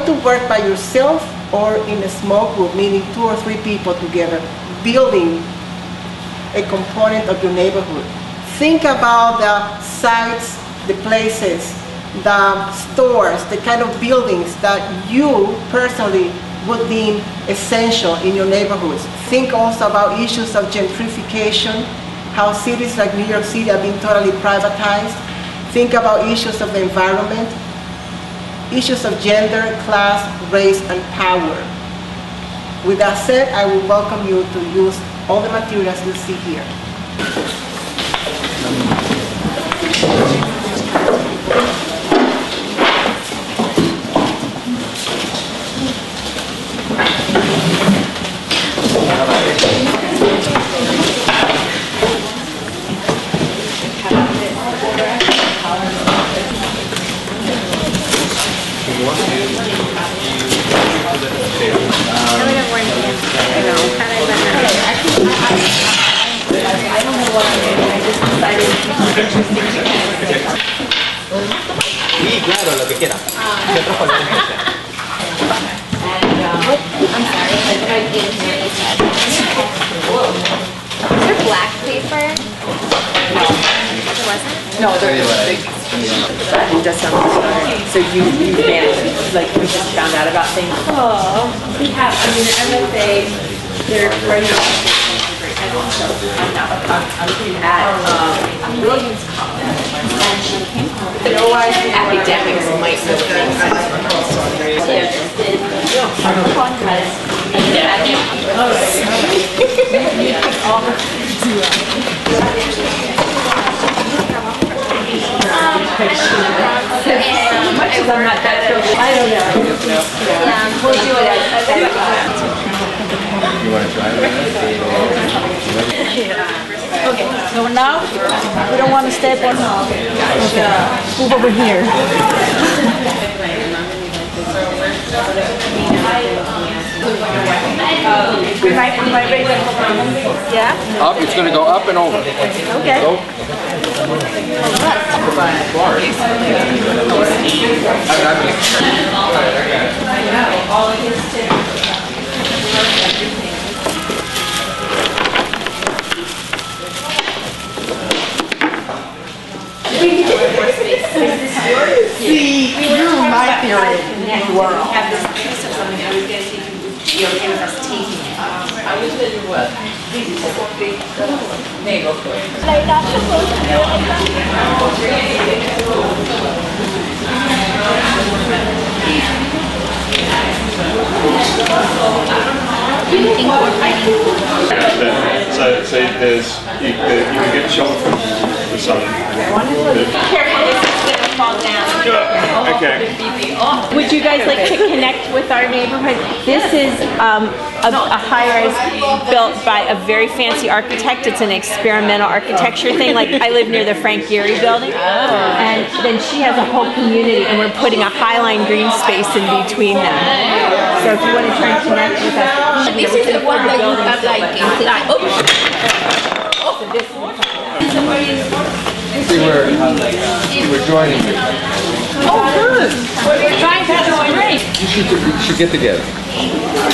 to work by yourself or in a small group, meaning 2 or 3 people together, building a component of your neighborhood. Think about the sites, the places, the stores, the kind of buildings that you personally would deem essential in your neighborhoods. Think also about issues of gentrification, how cities like New York City are being totally privatized. Think about issues of the environment, issues of gender, class, race, and power. With that said, I will welcome you to use all the materials you see here. Sí, claro, lo que quiera. ¿Qué otros colores desean? Is there black paper? No, there wasn't. It does sound bizarre. So you manage, like we just found out about things. Oh, we have, I mean, MFA, they're running at Williams College. Academics might know I'm not that sure. I don't know. We'll do it. You want to try it? Okay, so now we don't want to step on. Okay, move over here. Yeah? Up, it's going to go up and over. Okay. Go. See, you're my theory of the world. Have this piece of something I was going to see if you would be okay with us taking it. I will tell you what. This is a big neighborhood. Like that's supposed to be like that. So there's you can get shot from the sun. Careful, this is going to fall down. Okay. Would you guys like to connect with our neighborhood? This is a high-rise built by a very fancy architect. It's an experimental architecture thing. Like I live near the Frank Gehry building, and then she has a whole community, and we're putting a highline green space in between them. So if you want to try and connect with us, This is the one that you have like inside. so this You were joining me. oh, good. We're trying to join. Great. You should get together.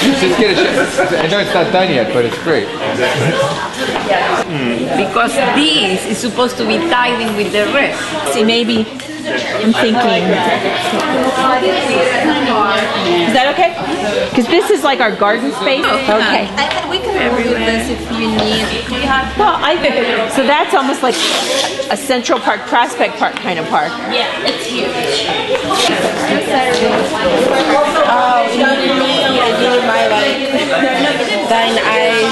Just get a chance. I know it's not done yet, but it's great. Because this is supposed to be tied in with the rest. See, maybe I'm thinking. Is that okay? Because this is like our garden space. Okay. And we can remove this if you need. We have. Well, I think so. That's almost like a Central Park, Prospect Park kind of park. Yeah, it's huge. Oh, you need my like thine eyes.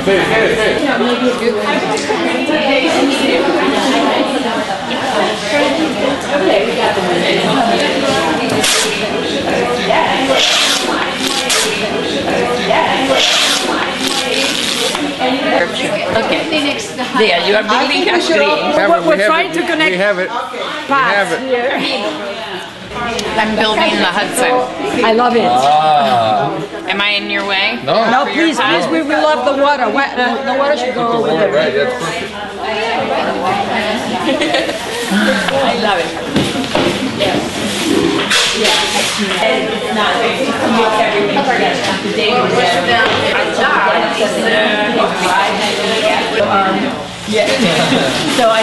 So how many okay, we got the you are building a dream. We're trying to connect. We have it. Okay. I'm building the Hudson. I love it. Am I in your way? No. No, please, we love the water. The water should go over there. Right, that's perfect. I love it. So I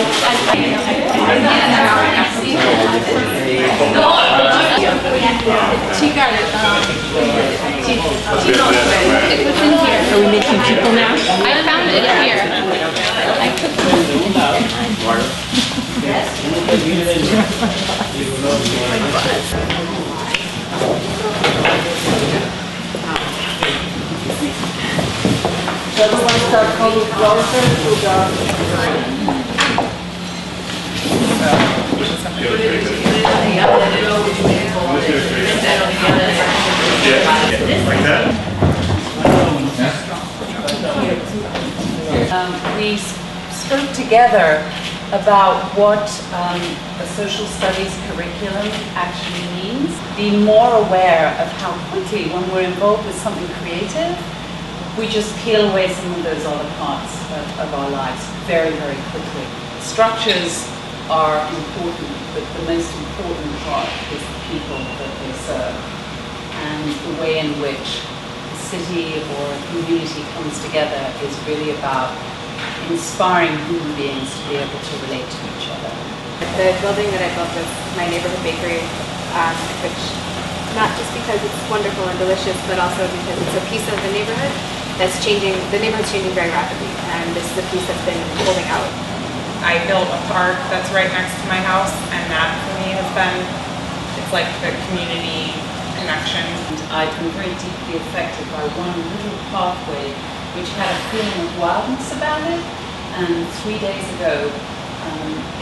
She got it. are we making people now? I found it here. So everyone start coming closer to the... Like that? We spoke together about what a social studies curriculum actually means. Be more aware of how quickly, when we're involved with something creative, we just peel away some of those other parts of our lives very, very quickly. Structures are important, but the most important part is the people that they serve and the way in which a city or a community comes together is really about inspiring human beings to be able to relate to each other. The building that I built was my neighborhood bakery, which not just because it's wonderful and delicious, but also because it's a piece of the neighborhood that's changing. The neighborhood's changing very rapidly, and this is a piece that's been holding out. I built a park that's right next to my house, and that for me has been, it's like the community connection. And I've been very deeply affected by one little pathway which had a feeling of wildness about it, and 3 days ago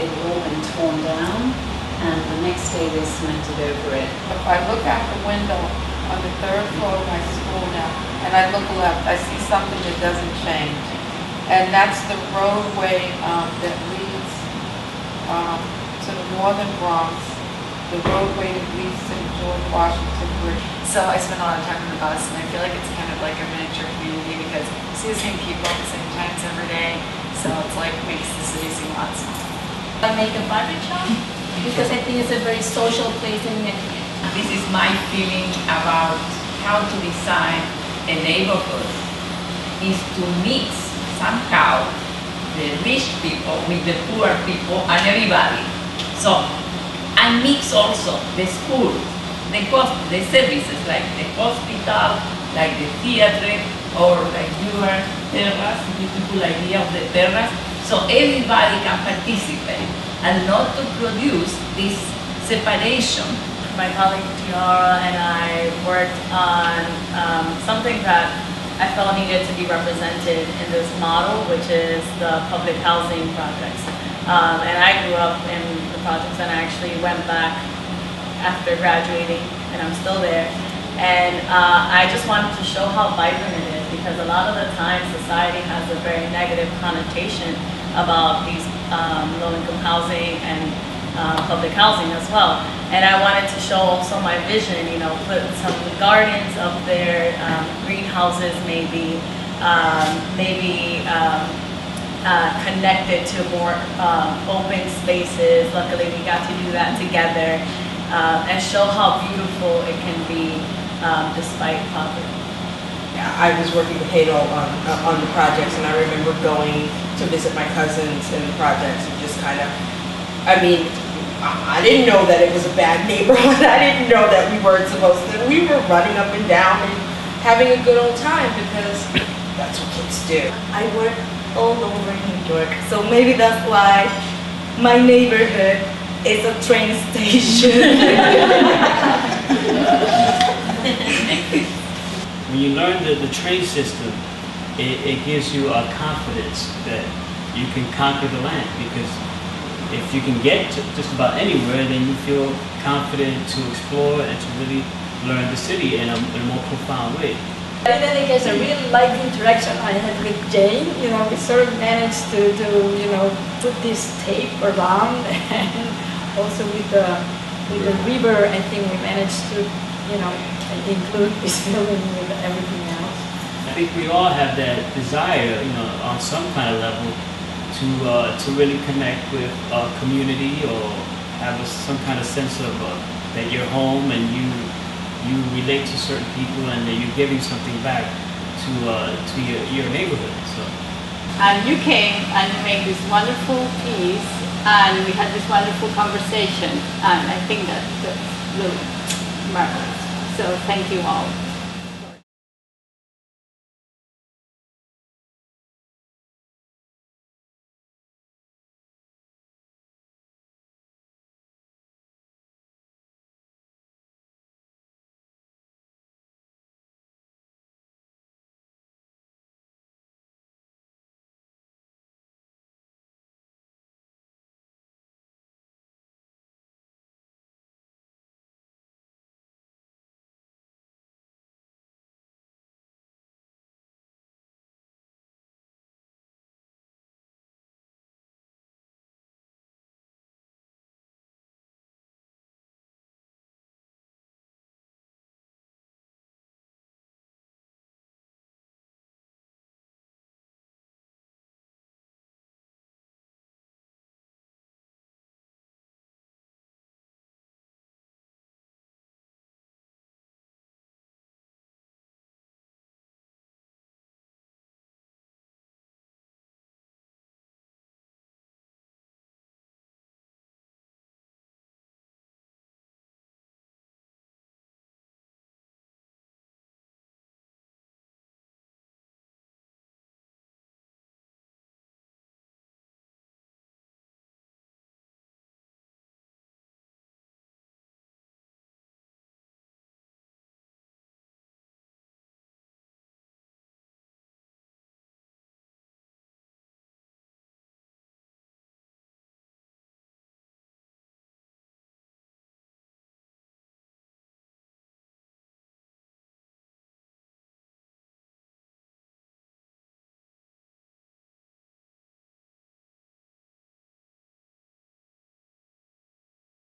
it had all been torn down, and the next day they cemented over it. If I look out the window on the 3rd floor of my school now, and I look left, I see something that doesn't change. And that's the roadway that leads to the northern Bronx, the roadway that leads to the George Washington Bridge. So I spend a lot of time on the bus, and I feel like it's kind of like a miniature community because you see the same people at the same times every day. So it's like makes the city seem a lot smaller. I make a barber shop because I think it's a very social place in the community. This is my feeling about how to design a neighborhood, is to mix somehow the rich people with the poor people and everybody. So, and mix also the school, the services like the hospital, like the theater, or like your terrace, beautiful idea of the terrace. So everybody can participate and not to produce this separation. My colleague Tiara and I worked on something that I felt needed to be represented in this model, which is the public housing projects. And I grew up in the projects, and I actually went back after graduating, and I'm still there. And I just wanted to show how vibrant it is, because a lot of the time society has a very negative connotation about these low-income housing and public housing as well. And I wanted to show also my vision, you know, put some gardens up there, greenhouses maybe, connected to more open spaces. Luckily we got to do that together, and show how beautiful it can be despite poverty. I was working with Hato on the projects, and I remember going to visit my cousins in the projects and just kind of, I mean, I didn't know that it was a bad neighborhood. I didn't know that we weren't supposed to. We were running up and down and having a good old time because that's what kids do. I work all over New York, so maybe that's why my neighborhood is a train station. When you learn the train system, it gives you a confidence that you can conquer the land, because if you can get to just about anywhere, then you feel confident to explore and to really learn the city in a more profound way. In any case, I really like the interaction I had with Jane. You know, we sort of managed to put this tape around, and also with the river, I think we managed to, include this building with everything else. I think we all have that desire, on some kind of level, to really connect with a community or have some kind of sense of that you're home and you relate to certain people and that you're giving something back to your neighborhood. So. And you came and you made this wonderful piece, and we had this wonderful conversation, and I think that's really marvelous. So thank you all.